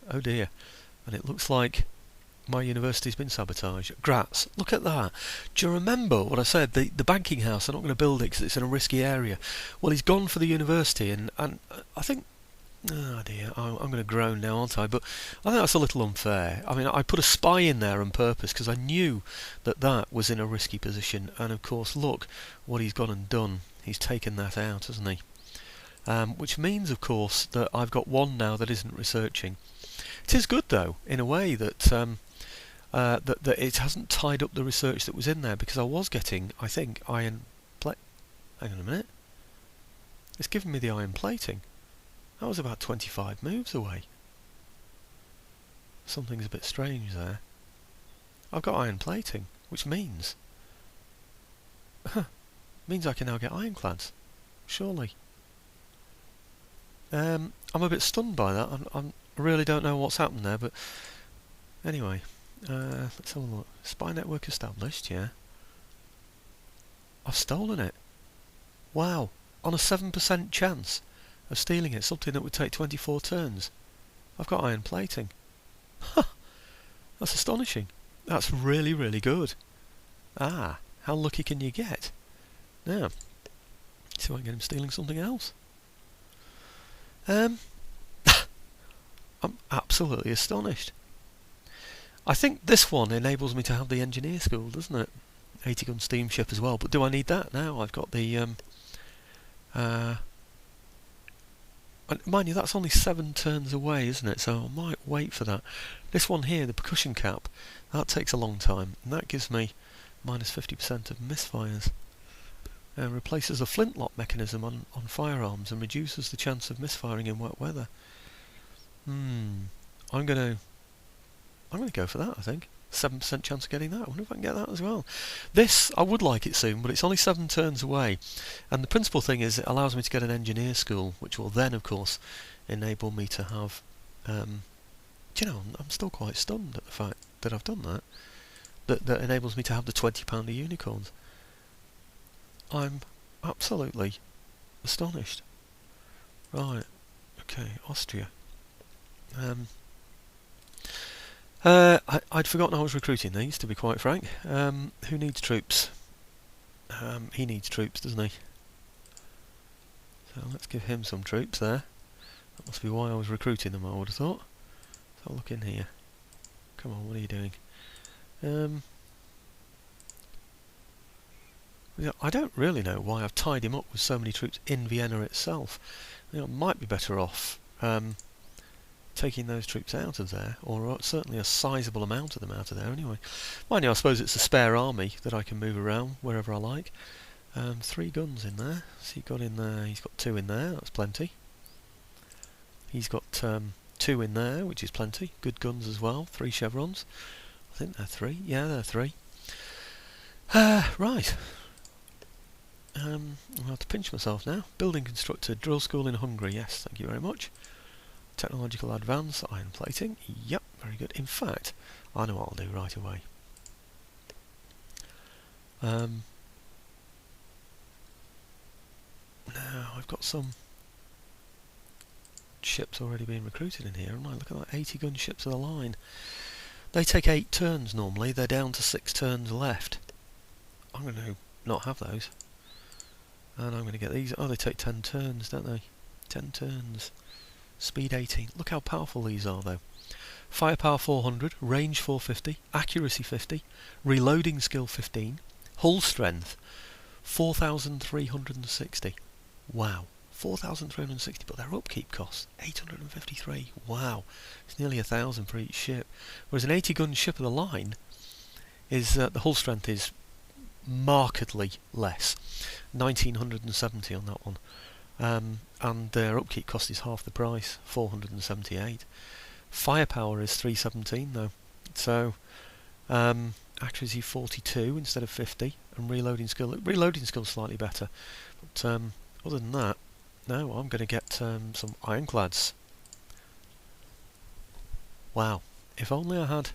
Oh dear. And it looks like my university's been sabotaged. Grats, look at that. Do you remember what I said? The banking house, they're not going to build it because it's in a risky area. Well, he's gone for the university, and I think... Oh dear, I'm going to groan now, aren't I? But I think that's a little unfair. I mean, I put a spy in there on purpose because I knew that that was in a risky position. And of course, look what he's gone and done. He's taken that out, hasn't he? Which means, of course, that I've got one now that isn't researching. It is good, though, in a way that that it hasn't tied up the research that was in there, because I was getting, I think, iron plate. Hang on a minute. It's given me the iron plating. That was about 25 moves away. Something's a bit strange there. I've got iron plating, which means... means I can now get ironclads. Surely. I'm a bit stunned by that. I really don't know what's happened there, but... Anyway, let's have a look. Spy network established, yeah. I've stolen it. Wow. On a 7% chance of stealing it, something that would take 24 turns. I've got iron plating. That's astonishing. That's really, really good. Ah, how lucky can you get? Now, see if I can get him stealing something else. I'm absolutely astonished. I think this one enables me to have the engineer school, doesn't it? 80-gun steamship as well. But do I need that now? I've got the... mind you, that's only 7 turns away, isn't it? So I might wait for that. This one here, the percussion cap, that takes a long time. And that gives me minus 50% of misfires. Replaces the flintlock mechanism on firearms and reduces the chance of misfiring in wet weather. I'm gonna go for that, I think. 7% chance of getting that. I wonder if I can get that as well. This, I would like it soon, but it's only 7 turns away. And the principal thing is it allows me to get an engineer school, which will then, of course, enable me to have... do you know, I'm still quite stunned at the fact that I've done that. That enables me to have the £20 unicorns. I'm absolutely astonished. Right, okay, Austria. I'd forgotten I was recruiting these, to be quite frank. Who needs troops? He needs troops, doesn't he? So let's give him some troops there. That must be why I was recruiting them, I would have thought. So I'll look in here. Come on, what are you doing? I don't really know why I've tied him up with so many troops in Vienna itself. I might be better off taking those troops out of there, or certainly a sizable amount of them out of there anyway. Mind you, I suppose it's a spare army that I can move around wherever I like. 3 guns in there. So he's got 2 in there, that's plenty. He's got 2 in there, which is plenty. Good guns as well, 3 chevrons. I think they're 3. Yeah, they're 3. Right. I'll have to pinch myself now. Building constructor, drill school in Hungary. Yes, thank you very much. Technological advance, iron plating. Yep, very good. In fact, I know what I'll do right away. Now, I've got some ships already being recruited in here, and look at that, 80-gun ships of the line. They take 8 turns normally. They're down to 6 turns left. I'm going to not have those. And I'm going to get these. Oh, they take 10 turns, don't they? 10 turns. Speed 18. Look how powerful these are, though. Firepower 400, range 450, accuracy 50, reloading skill 15, hull strength 4,360. Wow. 4,360, but their upkeep costs 853. Wow. It's nearly 1,000 for each ship. Whereas an 80-gun ship of the line is the hull strength is markedly less. 1,970 on that one. And their upkeep cost is half the price, 478. Firepower is 317 though. So accuracy 42 instead of 50, and reloading skill slightly better. But other than that, no, I'm going to get some ironclads. Wow, if only I had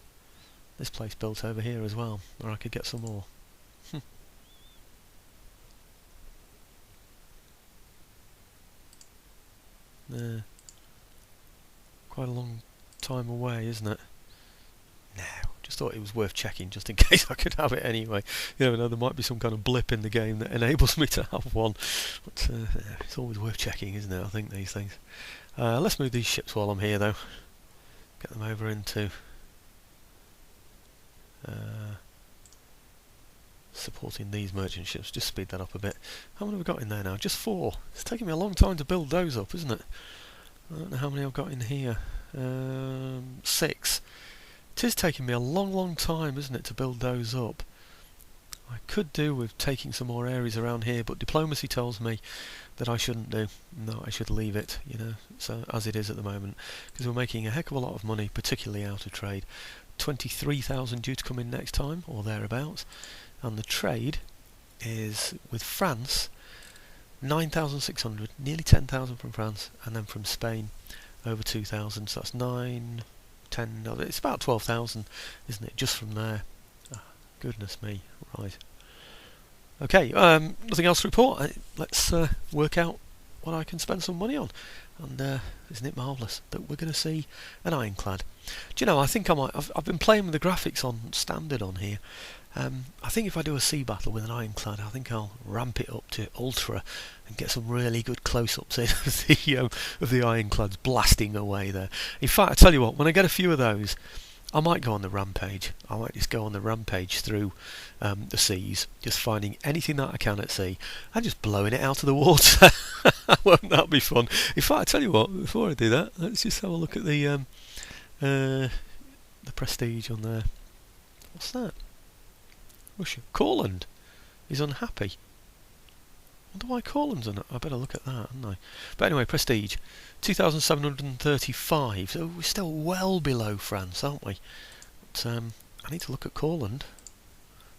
this place built over here as well, or I could get some more. Quite a long time away, isn't it? No, just thought it was worth checking just in case I could have it anyway. You never know, there might be some kind of blip in the game that enables me to have one. But it's always worth checking, isn't it? I think these things. Let's move these ships while I'm here, though. Get them over into supporting these merchant ships. Just speed that up a bit. How many have we got in there now? Just 4. It's taking me a long time to build those up, isn't it? I don't know how many I've got in here. 6. It is taking me a long time, isn't it, to build those up. I could do with taking some more areas around here, but diplomacy tells me that I shouldn't do. No, I should leave it, you know, so as it is at the moment, because we're making a heck of a lot of money, particularly out of trade. 23,000 due to come in next time, or thereabouts, and the trade is with France 9,600, nearly 10,000 from France, and then from Spain over 2,000. So that's 9, 10. No, it's about 12,000, isn't it? Just from there. Oh, goodness me. Right. Okay. Nothing else to report. Let's work out what I can spend some money on. And isn't it marvellous that we're going to see an ironclad? Do you know? I think I might. I've been playing with the graphics on standard on here. I think if I do a sea battle with an ironclad, I think I'll ramp it up to ultra and get some really good close-ups in of the ironclads blasting away there. In fact, I tell you what, when I get a few of those, I might go on the rampage. I might just go on the rampage through the seas, just finding anything that I can at sea and just blowing it out of the water. Won't that be fun? In fact, I tell you what, before I do that, let's just have a look at the prestige on there. What's that? Russia. Courland is unhappy. Wonder why Courland's unhappy. I better look at that, hadn't I? But anyway, prestige 2,735. So we're still well below France, aren't we? But I need to look at Courland.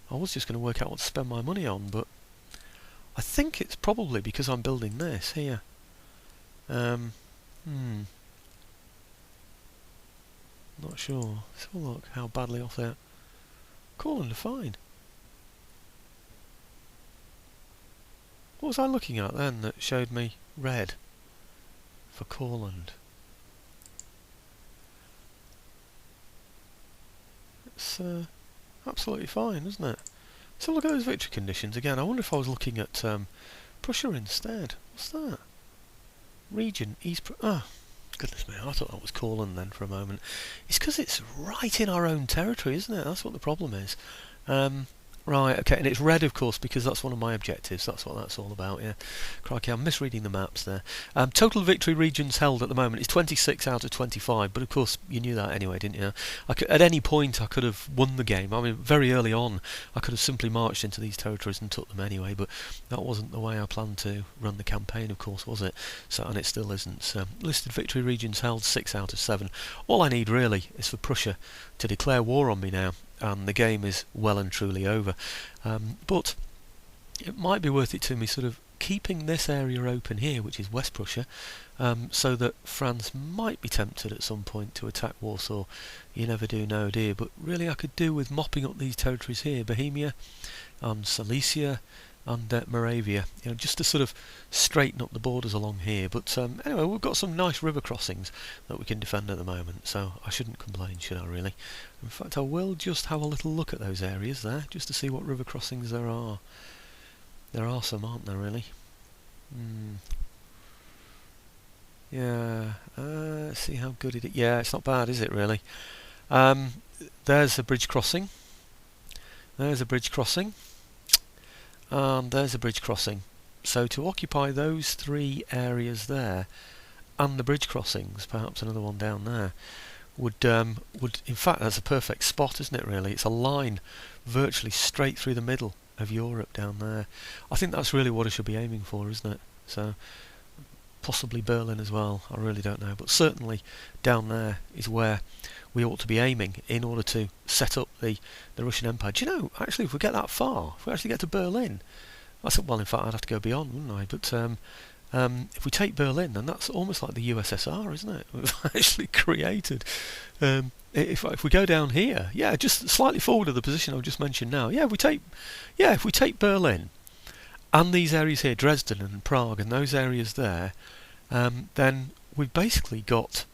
I was just going to work out what to spend my money on, but I think it's probably because I'm building this here. Not sure. Let's have a look how badly off that. Courland are fine. What was I looking at then that showed me red for Courland? It's absolutely fine, isn't it? So look at those victory conditions again. I wonder if I was looking at Prussia instead. What's that? Region East. Ah, goodness me! I thought that was Courland then for a moment. It's because it's right in our own territory, isn't it? That's what the problem is. Right, okay, and it's red, of course, because that's one of my objectives. That's what that's all about, yeah. Crikey, I'm misreading the maps there. Total victory regions held at the moment is 26 out of 25, but of course, you knew that anyway, didn't you? At any point, I could have won the game. I mean, very early on, I could have simply marched into these territories and took them anyway, but that wasn't the way I planned to run the campaign, of course, was it? So, and it still isn't. So, listed victory regions held 6 out of 7. All I need, really, is for Prussia to declare war on me now, and the game is well and truly over. But it might be worth it to me sort of keeping this area open here, which is West Prussia, so that France might be tempted at some point to attack Warsaw. You never do know, dear. But really I could do with mopping up these territories here, Bohemia and Silesia and Moravia, you know, just to sort of straighten up the borders along here. But anyway, we've got some nice river crossings that we can defend at the moment, so I shouldn't complain, should I really? In fact, I will just have a little look at those areas there, just to see what river crossings there are. There are some, aren't there, really? Yeah, let's see how good it is. Yeah, it's not bad, is it, really? There's a bridge crossing. There's a bridge crossing. And there's a bridge crossing. So to occupy those 3 areas there, and the bridge crossings, perhaps another one down there, would in fact, that's a perfect spot, isn't it, really? It's a line virtually straight through the middle of Europe down there. I think that's really what I should be aiming for, isn't it? So possibly Berlin as well, I really don't know, but certainly down there is where we ought to be aiming in order to set up the Russian Empire. Do you know, actually, if we get that far, if we actually get to Berlin, well, in fact, I'd have to go beyond, wouldn't I? But if we take Berlin, then that's almost like the USSR, isn't it? We've actually created. If we go down here, yeah, just slightly forward of the position I've just mentioned now. Yeah, if we take Berlin and these areas here, Dresden and Prague and those areas there, then we've basically got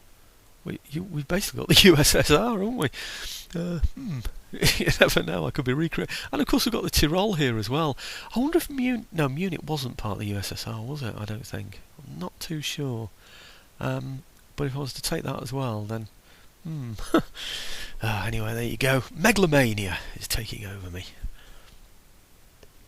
we've basically got the USSR, haven't we? You never know. I could be recreating. And of course we've got the Tyrol here as well. I wonder if Munich wasn't part of the USSR, was it? I don't think. I'm not too sure. But if I was to take that as well, then anyway, there you go. Megalomania is taking over me.